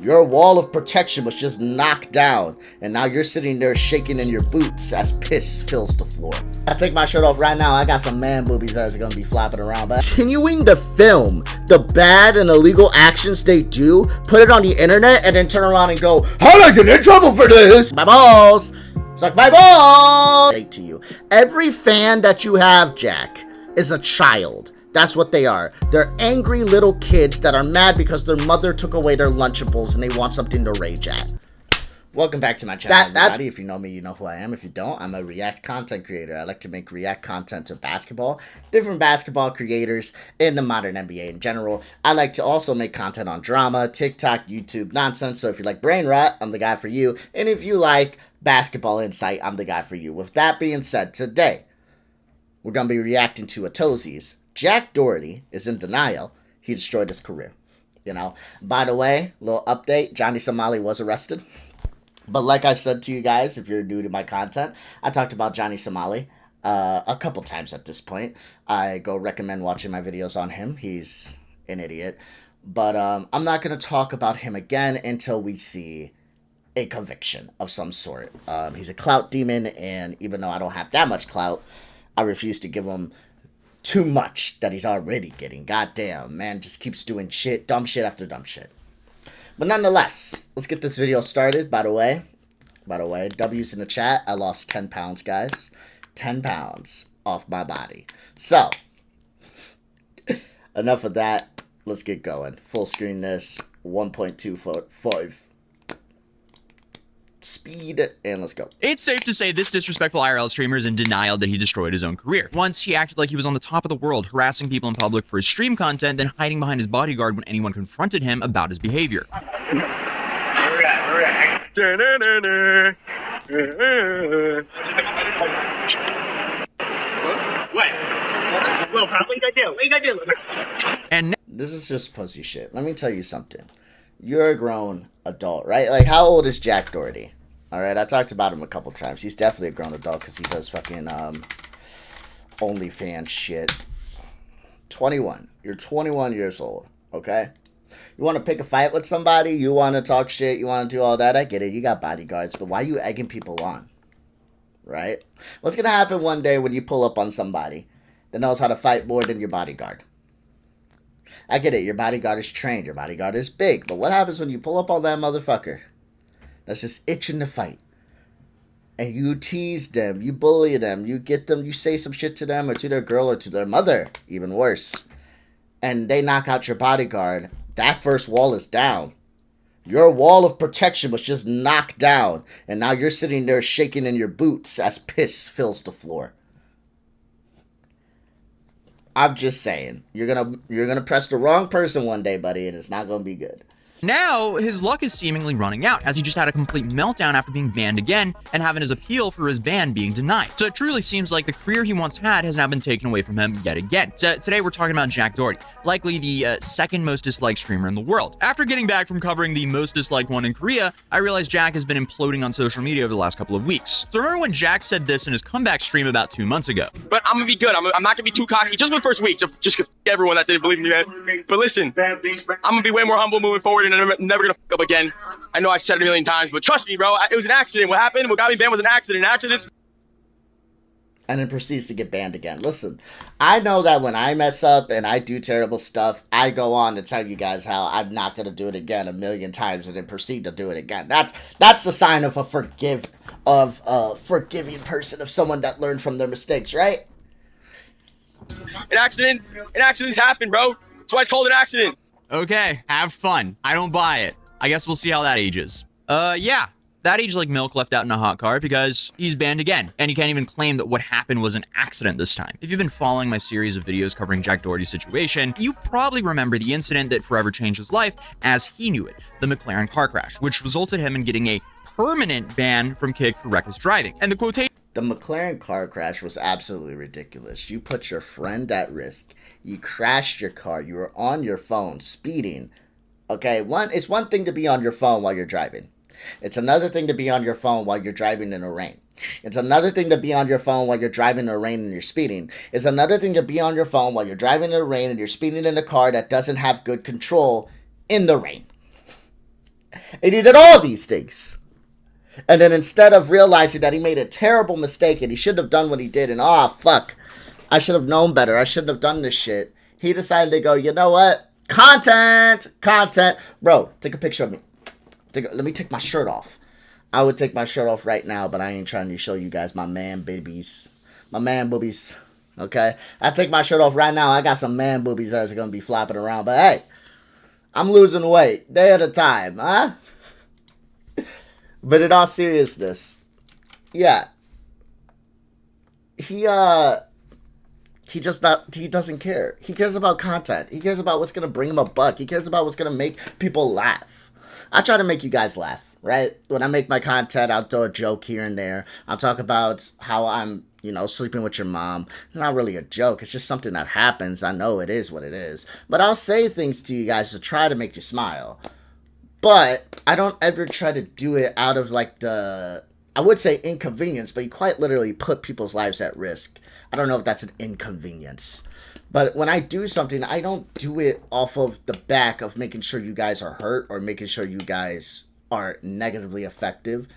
Your wall of protection was just knocked down, and now you're sitting there shaking in your boots as piss fills the floor. I take my shirt off right now. I got some man boobies that are gonna be flopping around. But continuing to film the bad and illegal actions they do, put it on the internet, and then turn around and go, "How did I get in trouble for this?" My balls, suck my balls. To you, every fan that you have, Jack, is a child. That's what they are. They're angry little kids that are mad because their mother took away their Lunchables and they want something to rage at. Welcome back to my channel, everybody. If you know me, you know who I am. If you don't, I'm a React content creator. I like to make React content to basketball, different basketball creators in the modern NBA in general. I like to also make content on drama, TikTok, YouTube nonsense. So if you like brain rot, I'm the guy for you. And if you like basketball insight, I'm the guy for you. With that being said, today, we're going to be reacting to Atozy's Jack Doherty is in denial. He destroyed his career. You know, by the way, little update, Johnny Somali was arrested. But like I said to you guys, if you're new to my content, I talked about Johnny Somali a couple times at this point. I go recommend watching my videos on him. He's an idiot. But I'm not going to talk about him again until we see a conviction of some sort. He's a clout demon, and even though I don't have that much clout, I refuse to give him too much that he's already getting. Goddamn, man just keeps doing shit, dumb shit after dumb shit. But nonetheless, let's get this video started. By the way, W's in the chat. I lost 10 pounds, guys. 10 pounds off my body. So, enough of that. Let's get going. Full screen this. 1.25 speed, and let's go. It's safe to say this disrespectful IRL streamer is in denial that he destroyed his own career. Once he acted like he was on the top of the world, harassing people in public for his stream content, then hiding behind his bodyguard when anyone confronted him about his behavior. And this is just pussy shit. Let me tell you something. You're a grown adult, right? Like, how old is Jack Doherty? All right, I talked about him a couple times. He's definitely a grown adult because he does fucking OnlyFans shit. 21. You're 21 years old, okay? You want to pick a fight with somebody? You want to talk shit? You want to do all that? I get it. You got bodyguards, but why are you egging people on? Right? What's going to happen one day when you pull up on somebody that knows how to fight more than your bodyguard? I get it, your bodyguard is trained, your bodyguard is big, but what happens when you pull up on that motherfucker that's just itching to fight? And you tease them, you bully them, you get them, you say some shit to them or to their girl or to their mother, even worse. And they knock out your bodyguard. That first wall is down. Your wall of protection was just knocked down, and now you're sitting there shaking in your boots as piss fills the floor. I'm just saying, you're gonna press the wrong person one day, buddy, and it's not gonna be good. now his luck is seemingly running out, as he just had a complete meltdown after being banned again and having his appeal for his ban being denied. So it truly seems like the career he once had has now been taken away from him yet again. So today we're talking about Jack Doherty, likely the second most disliked streamer in the world. After getting back from covering the most disliked one in Korea, I realized Jack has been imploding on social media over the last couple of weeks. So remember when Jack said this in his comeback stream about 2 months ago? But I'm gonna be good. I'm not gonna be too cocky. Just for the first week, just because everyone that didn't believe me, man. But listen, I'm gonna be way more humble moving forward, and I'm never gonna fuck up again. I know I've said it a million times, but trust me, bro. It was an accident. What happened? What got me banned was an accident. Accidents. And then proceeds to get banned again. Listen, I know that when I mess up and I do terrible stuff, I go on to tell you guys how I'm not going to do it again a million times and then proceed to do it again. That's the sign of a forgiving person, of someone that learned from their mistakes, right? Accidents happen, bro. That's why it's called an accident. Okay, have fun. I don't buy it. I guess we'll see how that ages. Yeah. That age like milk left out in a hot car because he's banned again, and you can't even claim that what happened was an accident this time. If you've been following my series of videos covering Jack Doherty's situation, you probably remember the incident that forever changed his life as he knew it, the McLaren car crash, which resulted him in getting a permanent ban from Kick for reckless driving. And the quotation... The McLaren car crash was absolutely ridiculous. You put your friend at risk. You crashed your car. You were on your phone speeding. Okay, it's one thing to be on your phone while you're driving. It's another thing to be on your phone while you're driving in the rain. It's another thing to be on your phone while you're driving in the rain and you're speeding. It's another thing to be on your phone while you're driving in the rain and you're speeding in a car that doesn't have good control in the rain. And he did all these things. And then instead of realizing that he made a terrible mistake and he shouldn't have done what he did and, oh, fuck, I should have known better, I shouldn't have done this shit, he decided to go, you know what? Content! Bro, take a picture of me. Let me take my shirt off. I would take my shirt off right now, but I ain't trying to show you guys my man babies. My man boobies. Okay? I take my shirt off right now. I got some man boobies that's going to be flopping around. But hey, I'm losing weight. Day at a time, huh? But in all seriousness, yeah. He doesn't care. He cares about content. He cares about what's going to bring him a buck. He cares about what's going to make people laugh. I try to make you guys laugh, right? When I make my content, I'll throw a joke here and there. I'll talk about how I'm, sleeping with your mom. It's not really a joke. It's just something that happens. I know it is what it is. But I'll say things to you guys to try to make you smile. But I don't ever try to do it out of I would say inconvenience, but you quite literally put people's lives at risk. I don't know if that's an inconvenience. But when I do something, I don't do it off of the back of making sure you guys are hurt or making sure you guys are negatively affected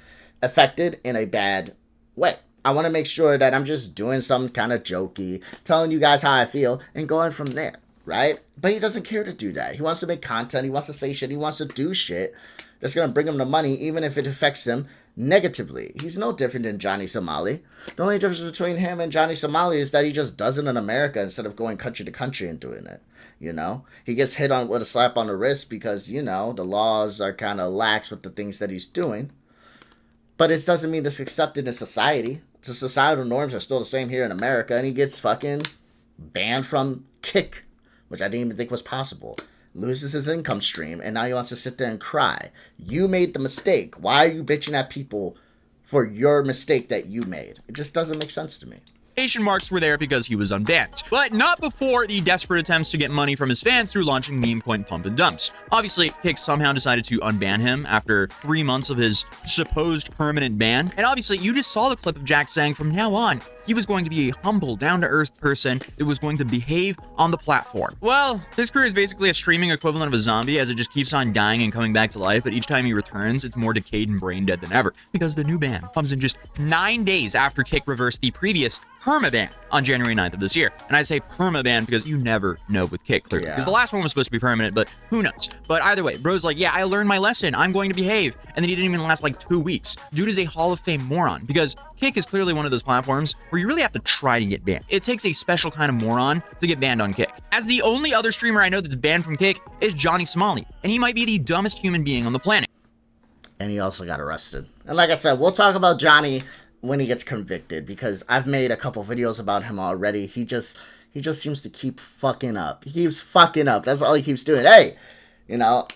in a bad way. I want to make sure that I'm just doing something kind of jokey, telling you guys how I feel, and going from there, right? But he doesn't care to do that. He wants to make content. He wants to say shit. He wants to do shit that's going to bring him the money, even if it affects him negatively. He's no different than Johnny Somali. The only difference between him and Johnny Somali is that he just does it in America instead of going country to country and doing it. He gets hit on with a slap on the wrist because, the laws are kind of lax with the things that he's doing. But it doesn't mean it's accepted in society. The societal norms are still the same here in America, and he gets fucking banned from Kick, which I didn't even think was possible. Loses his income stream, and now he wants to sit there and cry. You made the mistake. Why are you bitching at people for your mistake that you made? It just doesn't make sense to me. Marks were there because he was unbanned, but not before the desperate attempts to get money from his fans through launching meme coin pump and dumps. Obviously, Kick somehow decided to unban him after 3 months of his supposed permanent ban. And obviously, you just saw the clip of Jack saying from now on, he was going to be a humble, down-to-earth person that was going to behave on the platform. Well, his career is basically a streaming equivalent of a zombie, as it just keeps on dying and coming back to life, but each time he returns, it's more decayed and brain dead than ever, because the new ban comes in just 9 days after Kick reversed the previous permaban on January 9th of this year. And I say permaban because you never know with Kick, clearly. Because the last one was supposed to be permanent, but who knows? But either way, bro's like, yeah, I learned my lesson. I'm going to behave. And then he didn't even last 2 weeks. Dude is a Hall of Fame moron, because Kick is clearly one of those platforms where you really have to try to get banned. It takes a special kind of moron to get banned on Kick. As the only other streamer I know that's banned from Kick is Johnny Somali, and he might be the dumbest human being on the planet. And he also got arrested. And like I said, we'll talk about Johnny when he gets convicted, because I've made a couple videos about him already. He just seems to keep fucking up. He keeps fucking up. That's all he keeps doing. Hey,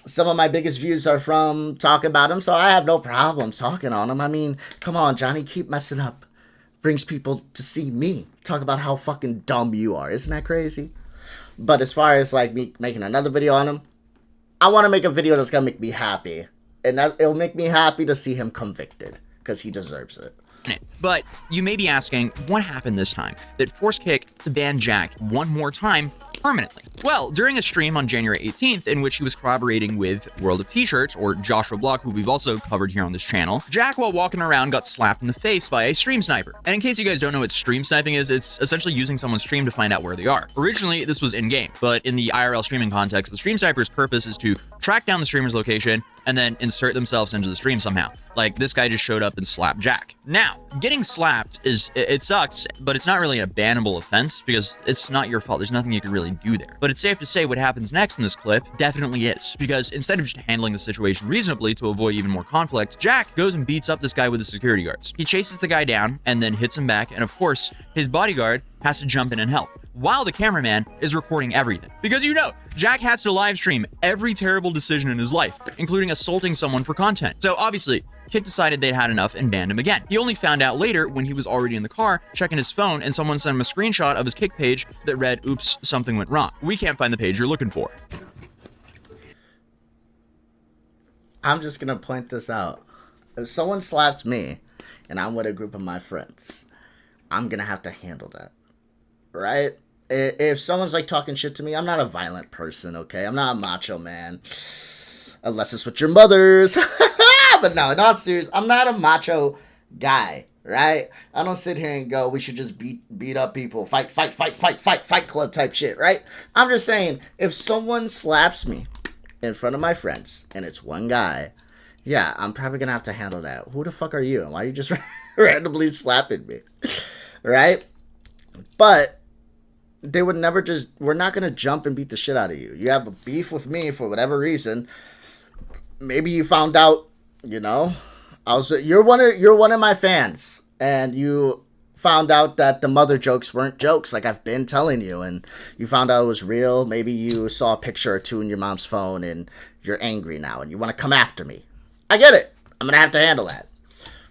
some of my biggest views are from talking about him, so I have no problem talking on him. I mean, come on, Johnny, keep messing up. Brings people to see me talk about how fucking dumb you are. Isn't that crazy? But as far as me making another video on him, I want to make a video that's gonna make me happy, and it'll make me happy to see him convicted, because he deserves it. But you may be asking, what happened this time that forced Kick to ban Jack one more time permanently? Well, during a stream on January 18th, in which he was collaborating with World of T-Shirts, or Joshua Block, who we've also covered here on this channel, Jack, while walking around, got slapped in the face by a stream sniper. And in case you guys don't know what stream sniping is, it's essentially using someone's stream to find out where they are. Originally, this was in-game, but in the IRL streaming context, the stream sniper's purpose is to track down the streamer's location and then insert themselves into the stream somehow. Like, this guy just showed up and slapped Jack. Now, getting slapped it sucks, but it's not really a bannable offense because it's not your fault. There's nothing you can really do there. But it's safe to say what happens next in this clip definitely is, because instead of just handling the situation reasonably to avoid even more conflict, Jack goes and beats up this guy with the security guards. He chases the guy down and then hits him back, and of course, his bodyguard has to jump in and help, while the cameraman is recording everything. Because Jack has to live stream every terrible decision in his life, including assaulting someone for content. So obviously, Kick decided they'd had enough and banned him again. He only found out later when he was already in the car checking his phone, and someone sent him a screenshot of his Kick page that read, "Oops, something went wrong. We can't find the page you're looking for." I'm just gonna point this out. If someone slaps me and I'm with a group of my friends, I'm gonna have to handle that, right? If someone's talking shit to me, I'm not a violent person, okay? I'm not a macho man. Unless it's with your mothers. But no, not serious. I'm not a macho guy, right? I don't sit here and go, we should just beat up people, fight club type shit, right? I'm just saying, if someone slaps me in front of my friends and it's one guy, yeah, I'm probably gonna have to handle that. Who the fuck are you? And why are you just randomly slapping me? Right? But they would never just, we're not gonna jump and beat the shit out of you. You have a beef with me for whatever reason. Maybe you found out, you know, you're one of my fans, and you found out that the mother jokes weren't jokes, like I've been telling you, and you found out it was real. Maybe you saw a picture or two in your mom's phone, and you're angry now, and you want to come after me. I get it. I'm gonna have to handle that.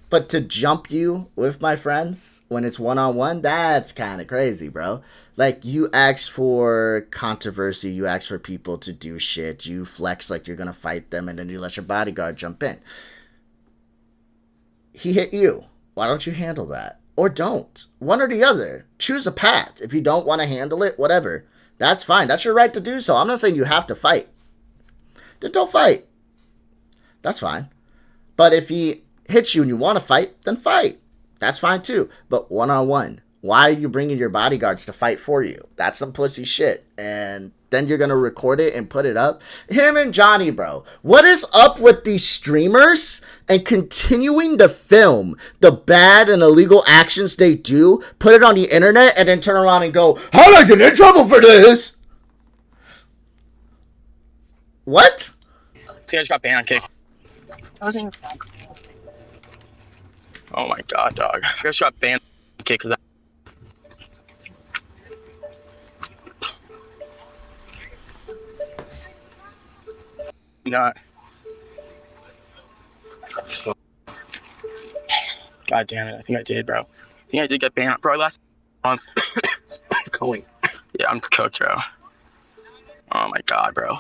But to jump you with my friends when it's one-on-one, that's kind of crazy, bro. Like, you ask for controversy, you ask for people to do shit, you flex like you're gonna fight them, and then you let your bodyguard jump in. He hit you. Why don't you handle that? Or don't. One or the other. Choose a path. If you don't want to handle it, whatever. That's fine. That's your right to do so. I'm not saying you have to fight. Then don't fight. That's fine. But if he hits you and you want to fight, then fight. That's fine too. But one-on-one. Why are you bringing your bodyguards to fight for you? That's some pussy shit. And then you're going to record it and put it up. Him and Johnny, bro. What is up with these streamers and continuing to film the bad and illegal actions they do, put it on the internet, and then turn around and go, how did I get in trouble for this? What? I think I just got banned on Kick. I wasn't even bad. Oh my god, dog. I just got banned on Kick because not. God damn it, I think I did, bro. I think I did get banned probably last month. Going. Yeah, I'm cooked, bro. Oh my god, bro.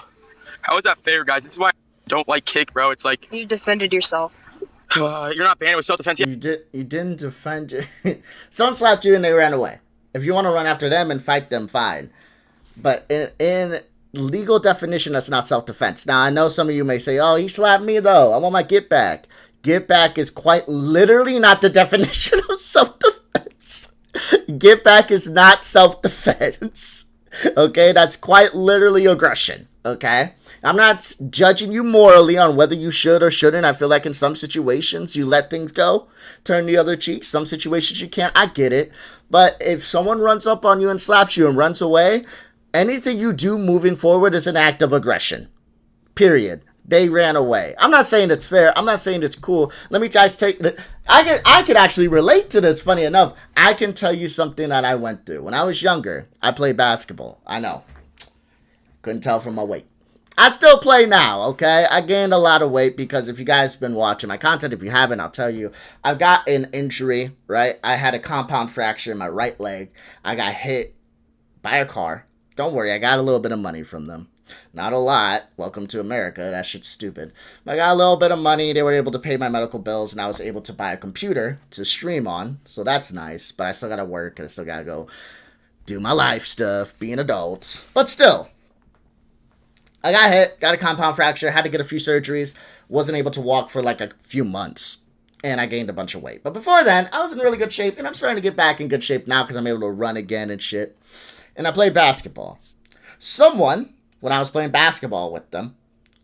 How is that fair, guys? This is why I don't like Kick, bro. It's like, You defended yourself. you're not banned with self-defense yet. You didn't defend you. Someone slapped you and they ran away. If you want to run after them and fight them, fine. But in legal definition, that's not self-defense. Now, I know some of you may say, oh, he slapped me, though. I want my get back. Get back is quite literally not the definition of self-defense. Get back is not self-defense. Okay? That's quite literally aggression. Okay? I'm not judging you morally on whether you should or shouldn't. I feel like in some situations, you let things go. Turn the other cheek. Some situations you can't. I get it. But if someone runs up on you and slaps you and runs away, anything you do moving forward is an act of aggression. Period. They ran away. I'm not saying it's fair. I'm not saying it's cool. Let me just take the... I could actually relate to this, funny enough. I can tell you something that I went through. When I was younger, I played basketball. I know. Couldn't tell from my weight. I still play now, okay? I gained a lot of weight because if you guys have been watching my content, if you haven't, I'll tell you. I've got an injury, right? I had a compound fracture in my right leg. I got hit by a car. Don't worry, I got a little bit of money from them. Not a lot. Welcome to America. That shit's stupid. But I got a little bit of money. They were able to pay my medical bills, and I was able to buy a computer to stream on. So that's nice. But I still gotta work, and I still gotta go do my life stuff, be an adult. But still, I got hit, got a compound fracture, had to get a few surgeries, wasn't able to walk for like a few months. And I gained a bunch of weight. But before then, I was in really good shape, and I'm starting to get back in good shape now because I'm able to run again and shit. And I played basketball. Someone, when I was playing basketball with them,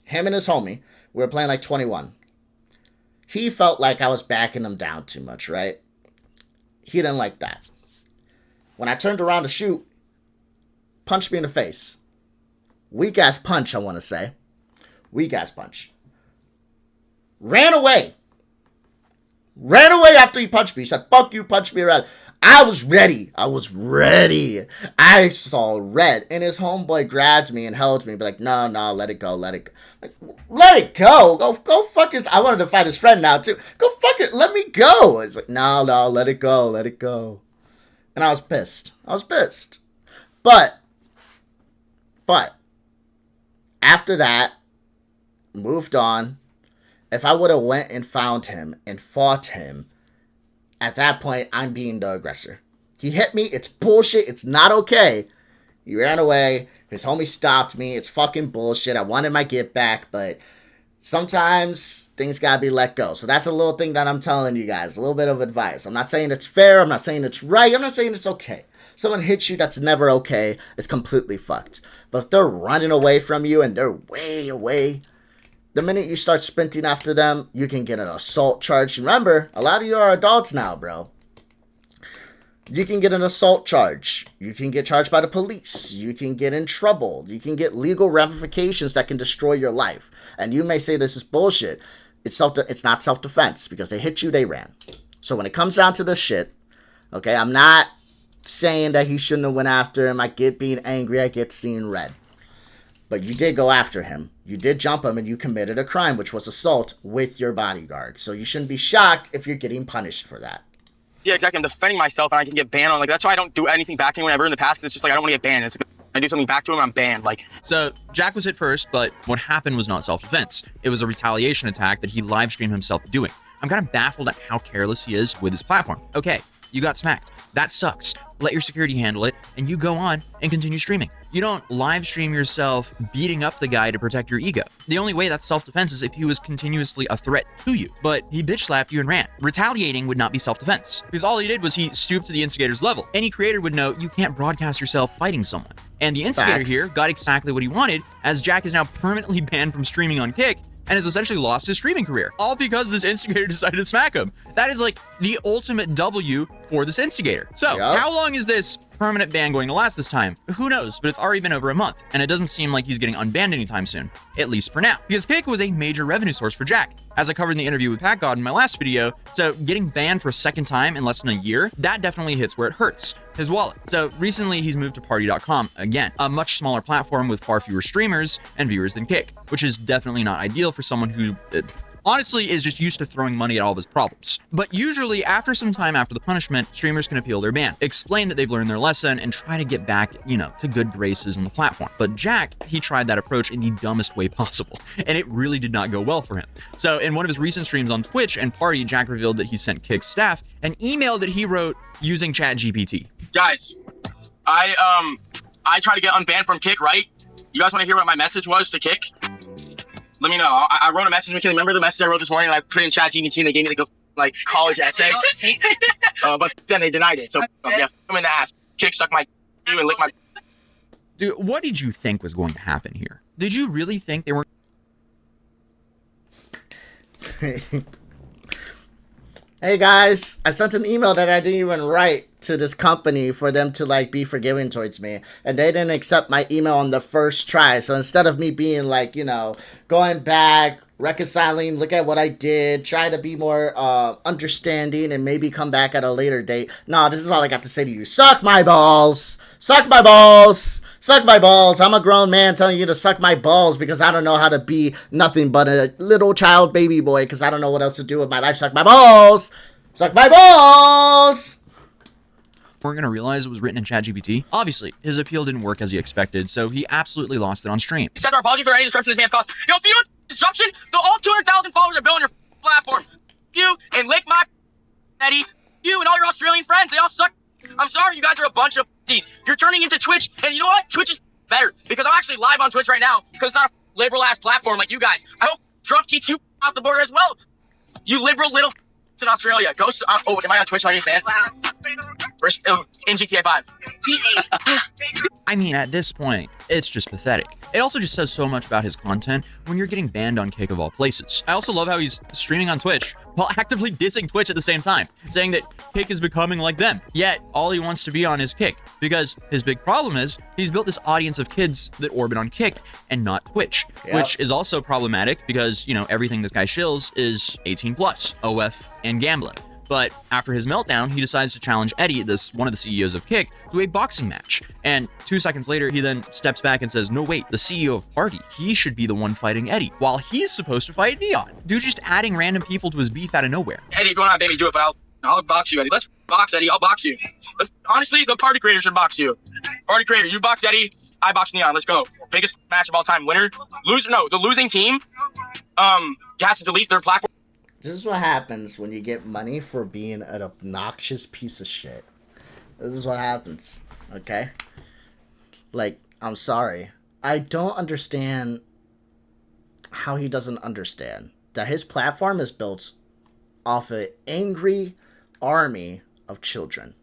him and his homie, we were playing like 21. He felt like I was backing him down too much, right? He didn't like that. When I turned around to shoot, punched me in the face. Weak ass punch, I want to say. Weak ass punch. Ran away. Ran away after he punched me. He said, fuck you, punch me around. I was ready. I I saw red. And his homeboy grabbed me and held me. But like, no, let it go. Let it go. Like, let it go. Go fuck his... I wanted to fight his friend now, too. Go fuck it. Let me go. It's like, no, let it go. Let it go. And I was pissed. But, after that, moved on. If I would have went and found him and fought him, at that point, I'm being the aggressor. He hit me. It's bullshit. It's not okay. He ran away. His homie stopped me. It's fucking bullshit. I wanted my get back, but Sometimes things gotta be let go. So that's a little thing that I'm telling you guys. A little bit of advice. I'm not saying it's fair. I'm not saying it's right. I'm not saying it's okay. Someone hits you, that's never okay. It's completely fucked. But if they're running away from you and they're way away, the minute you start sprinting after them, you can get an assault charge. Remember, a lot of you are adults now, bro. You can get an assault charge. You can get charged by the police. You can get in trouble. You can get legal ramifications that can destroy your life. And you may say this is bullshit. It's not self-defense because they hit you, they ran. So when it comes down to this shit, okay, I'm not saying that he shouldn't have went after him. I get being angry. I get seeing red. But you did go after him. You did jump him and you committed a crime, which was assault with your bodyguard. So you shouldn't be shocked if you're getting punished for that. Yeah, exactly. I'm defending myself, and I can get banned on. Like, that's why I don't do anything back to him whenever in the past. Cause it's just like I don't want to get banned. It's like, I do something back to him, I'm banned. Like, So Jack was hit first, but what happened was not self-defense. It was a retaliation attack that he live streamed himself doing. I'm kind of baffled at how careless he is with his platform. Okay, you got smacked. That sucks. Let your security handle it, and you go on and continue streaming. You don't live stream yourself beating up the guy to protect your ego. The only way that's self-defense is if he was continuously a threat to you. But he bitch slapped you and ran. Retaliating would not be self-defense, because all he did was he stooped to the instigator's level. Any creator would know you can't broadcast yourself fighting someone. And the instigator here got exactly what he wanted, as Jack is now permanently banned from streaming on Kick, and has essentially lost his streaming career, all because this instigator decided to smack him. That is like the ultimate W for this instigator. So how long is this permanent ban going to last this time? Who knows, but it's already been over a month, and it doesn't seem like he's getting unbanned anytime soon, at least for now, because Kick was a major revenue source for Jack. As I covered in the interview with Pat God in my last video, so getting banned for a second time in less than a year, that definitely hits where it hurts, his wallet. So recently he's moved to party.com again, a much smaller platform with far fewer streamers and viewers than Kick, which is definitely not ideal for someone who honestly is just used to throwing money at all of his problems. But usually after some time after the punishment, streamers can appeal their ban, explain that they've learned their lesson, and try to get back, to good graces in the platform. But Jack, he tried that approach in the dumbest way possible, and it really did not go well for him. So in one of his recent streams on Twitch and Party, Jack revealed that he sent Kick's staff an email that he wrote using ChatGPT. guys, I tried to get unbanned from Kick, right? You guys want to hear what my message was to Kick? Let me know. I wrote a message. Remember the message I wrote this morning? I put it in ChatGPT and they gave me like college essay. But then they denied it. So yeah, I'm in the ass. Kick suck my you and lick my. Dude, what did you think was going to happen here? Did you really think they were? Hey guys, I sent an email that I didn't even write to this company for them to like be forgiving towards me, and they didn't accept my email on the first try. So instead of me being like, going back, reconciling, look at what I did, try to be more understanding and maybe come back at a later date. No, this is all I got to say to you. Suck my balls. Suck my balls. Suck my balls. I'm a grown man telling you to suck my balls because I don't know how to be nothing but a little child baby boy because I don't know what else to do with my life. Suck my balls. Suck my balls. We're going to realize it was written in ChatGPT. Obviously, his appeal didn't work as he expected, so he absolutely lost it on stream. Send our apology for any disruption this man caused. If you want disruption, so all 200,000 followers are building your platform. You and lick my Eddie. You and all your Australian friends, they all suck. I'm sorry, you guys are a bunch of D's. You're turning into Twitch, and you know what? Twitch is better because I'm actually live on Twitch right now because it's not a liberal ass platform like you guys. I hope Trump keeps you off the border as well. You liberal little in Australia. Go. Oh, am I on Twitch? Like man? Wow. In GTA 5. I mean, at this point, it's just pathetic. It also just says so much about his content when you're getting banned on Kick of all places. I also love how he's streaming on Twitch while actively dissing Twitch at the same time, saying that Kick is becoming like them. Yet, all he wants to be on is Kick, because his big problem is he's built this audience of kids that orbit on Kick and not Twitch, which is also problematic because, everything this guy shills is 18 plus, OF, and gambling. But after his meltdown, he decides to challenge Eddie, one of the CEOs of Kick, to a boxing match. And 2 seconds later, he then steps back and says, no, wait, the CEO of Party, he should be the one fighting Eddie, while he's supposed to fight Neon. Dude just adding random people to his beef out of nowhere. Eddie, if you want to baby, do it, but I'll box you, Eddie. Let's box Eddie. I'll box you. Honestly, the Party creator should box you. Party creator, you box Eddie, I box Neon. Let's go. Biggest match of all time. Winner. The losing team has to delete their platform. This is what happens when you get money for being an obnoxious piece of shit. This is what happens, okay? Like, I'm sorry. I don't understand how he doesn't understand that his platform is built off an angry army of children.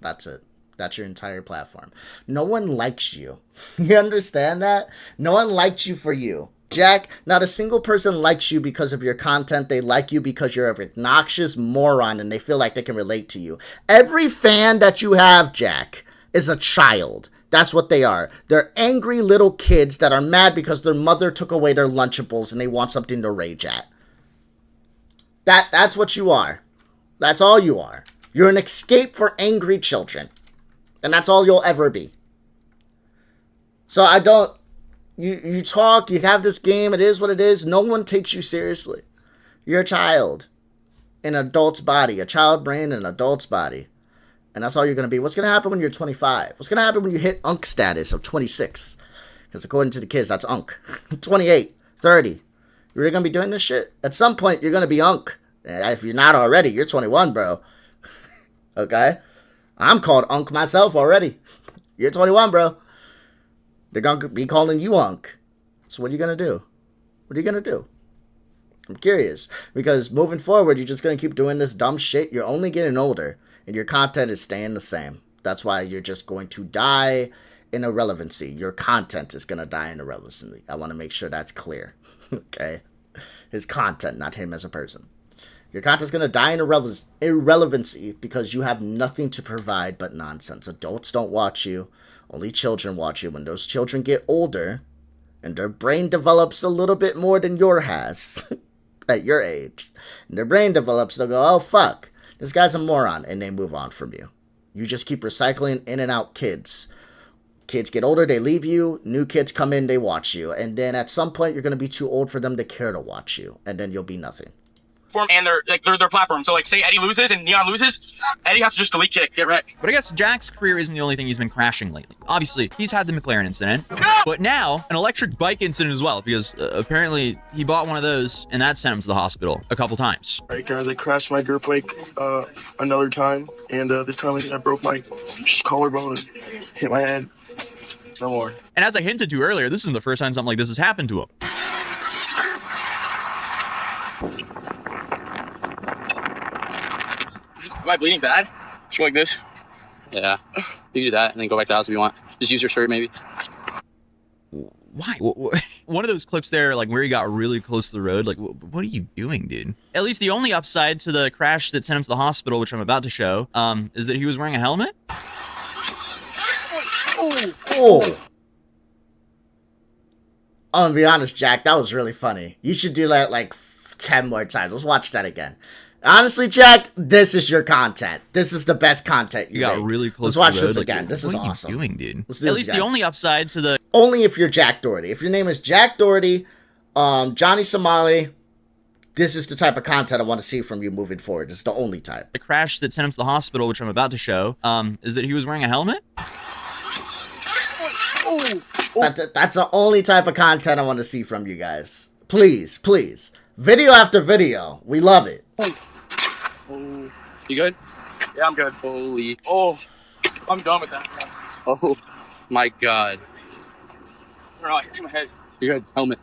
That's it. That's your entire platform. No one likes you. You understand that? No one likes you for you. Jack, not a single person likes you because of your content. They like you because you're an obnoxious moron and they feel like they can relate to you. Every fan that you have, Jack, is a child. That's what they are. They're angry little kids that are mad because their mother took away their Lunchables and they want something to rage at. That's what you are. That's all you are. You're an escape for angry children. And that's all you'll ever be. So I don't... You talk, you have this game, it is what it is. No one takes you seriously. You're a child in an adult's body. A child brain in an adult's body. And that's all you're going to be. What's going to happen when you're 25? What's going to happen when you hit Unk status of 26? Because according to the kids, that's Unk. 28, 30. You're really going to be doing this shit? At some point, you're going to be Unk. If you're not already, you're 21, bro. Okay? I'm called Unk myself already. You're 21, bro. They're going to be calling you Unk. So what are you going to do? What are you going to do? I'm curious. Because moving forward, you're just going to keep doing this dumb shit. You're only getting older. And your content is staying the same. That's why you're just going to die in irrelevancy. Your content is going to die in irrelevancy. I want to make sure that's clear. Okay? His content, not him as a person. Your content's going to die in irrelevancy because you have nothing to provide but nonsense. Adults don't watch you. Only children watch you. When those children get older and their brain develops a little bit more than yours has at your age, and their brain develops, they'll go, oh, fuck. This guy's a moron, and they move on from you. You just keep recycling in and out kids. Kids get older, they leave you. New kids come in, they watch you. And then at some point, you're going to be too old for them to care to watch you. And then you'll be nothing. And their platform. So like say Eddie loses and Neon loses, Eddie has to just delete kick, get wrecked. But I guess Jack's career isn't the only thing he's been crashing lately. Obviously, he's had the McLaren incident, but now an electric bike incident as well, because apparently he bought one of those and that sent him to the hospital a couple times. All right, guys, I crashed my dirt bike another time, and this time I think I broke my collarbone and hit my head. No more. And as I hinted to earlier, this isn't the first time something like this has happened to him. Am I bleeding bad? Just go like this? Yeah. You can do that and then go back to the house if you want. Just use your shirt maybe. Why? One of those clips there, like where he got really close to the road, like what are you doing, dude? At least the only upside to the crash that sent him to the hospital, which I'm about to show, is that he was wearing a helmet. Oh. I'm gonna be honest, Jack, that was really funny. You should do that like 10 more times. Let's watch that again. Honestly, Jack, this is your content. This is the best content you got make. really close. Let's watch to the road. this again. Like, this is awesome. What are you doing, dude? Let's do At this least again. the only upside to the... Only if you're Jack Doherty. If your name is Jack Doherty, Johnny Somali, this is the type of content I want to see from you moving forward. It's the only type. The crash that sent him to the hospital, which I'm about to show, is that he was wearing a helmet. That's the only type of content I want to see from you guys. Please, please. Video after video. We love it. Oh. You good? Yeah, I'm good. Holy. Oh, I'm done with that. Oh my God. I don't know, I hit my head. You're good. Helmet.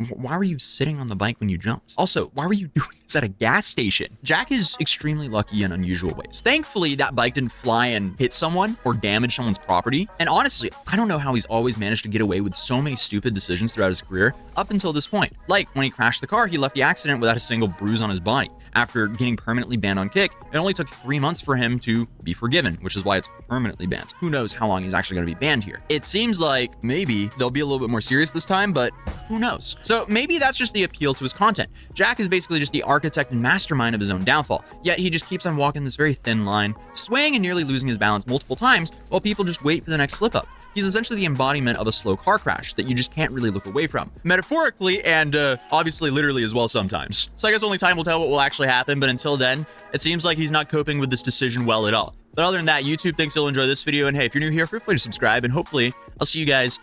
Why were you sitting on the bike when you jumped? Also, why were you doing this at a gas station? Jack is extremely lucky in unusual ways. Thankfully, that bike didn't fly and hit someone or damage someone's property. And honestly, I don't know how he's always managed to get away with so many stupid decisions throughout his career up until this point. Like when he crashed the car, he left the accident without a single bruise on his body. After getting permanently banned on Kick, it only took 3 months for him to be forgiven, which is why it's permanently banned. Who knows how long he's actually going to be banned here. It seems like maybe they'll be a little bit more serious this time, but who knows? So maybe that's just the appeal to his content. Jack is basically just the architect and mastermind of his own downfall, yet he just keeps on walking this very thin line, swaying and nearly losing his balance multiple times while people just wait for the next slip up. He's essentially the embodiment of a slow car crash that you just can't really look away from. Metaphorically and obviously literally as well sometimes. So I guess only time will tell what will actually happen, but until then, it seems like he's not coping with this decision well at all. But other than that, YouTube thinks you'll enjoy this video, and hey, if you're new here, feel free to subscribe, and hopefully I'll see you guys.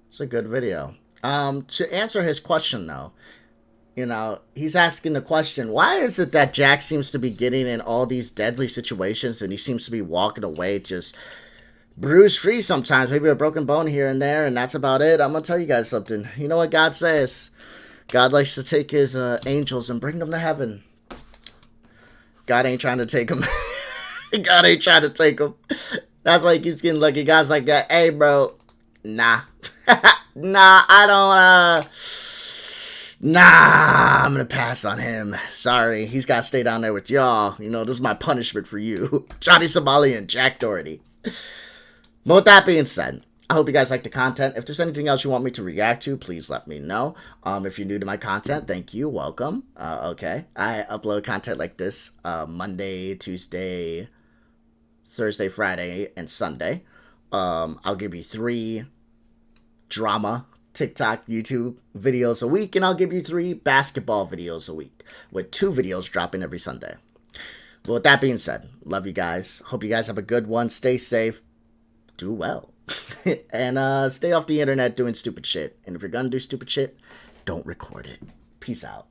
It's a good video. To answer his question though, you know, he's asking the question, why is it that Jack seems to be getting in all these deadly situations and he seems to be walking away just bruise free sometimes, maybe a broken bone here and there, and that's about it. I'm gonna tell you guys something. You know what God says? God likes to take his angels and bring them to heaven. God ain't trying to take them. God ain't trying to take them. That's why he keeps getting lucky. God's like that. Hey, bro. Nah. Nah, I don't, Nah, I'm gonna pass on him. Sorry, he's gotta stay down there with y'all. You know, this is my punishment for you. Johnny Somali and Jack Doherty. But with that being said, I hope you guys like the content. If there's anything else you want me to react to, please let me know. If you're new to my content, thank you. Welcome. Okay. I upload content like this Monday, Tuesday, Thursday, Friday, and Sunday. I'll give you 3 drama TikTok, YouTube videos a week, and I'll give you 3 basketball videos a week, with 2 videos dropping every Sunday. But with that being said, love you guys. Hope you guys have a good one. Stay safe. Do well. And stay off the internet doing stupid shit. And if you're gonna do stupid shit, don't record it. Peace out.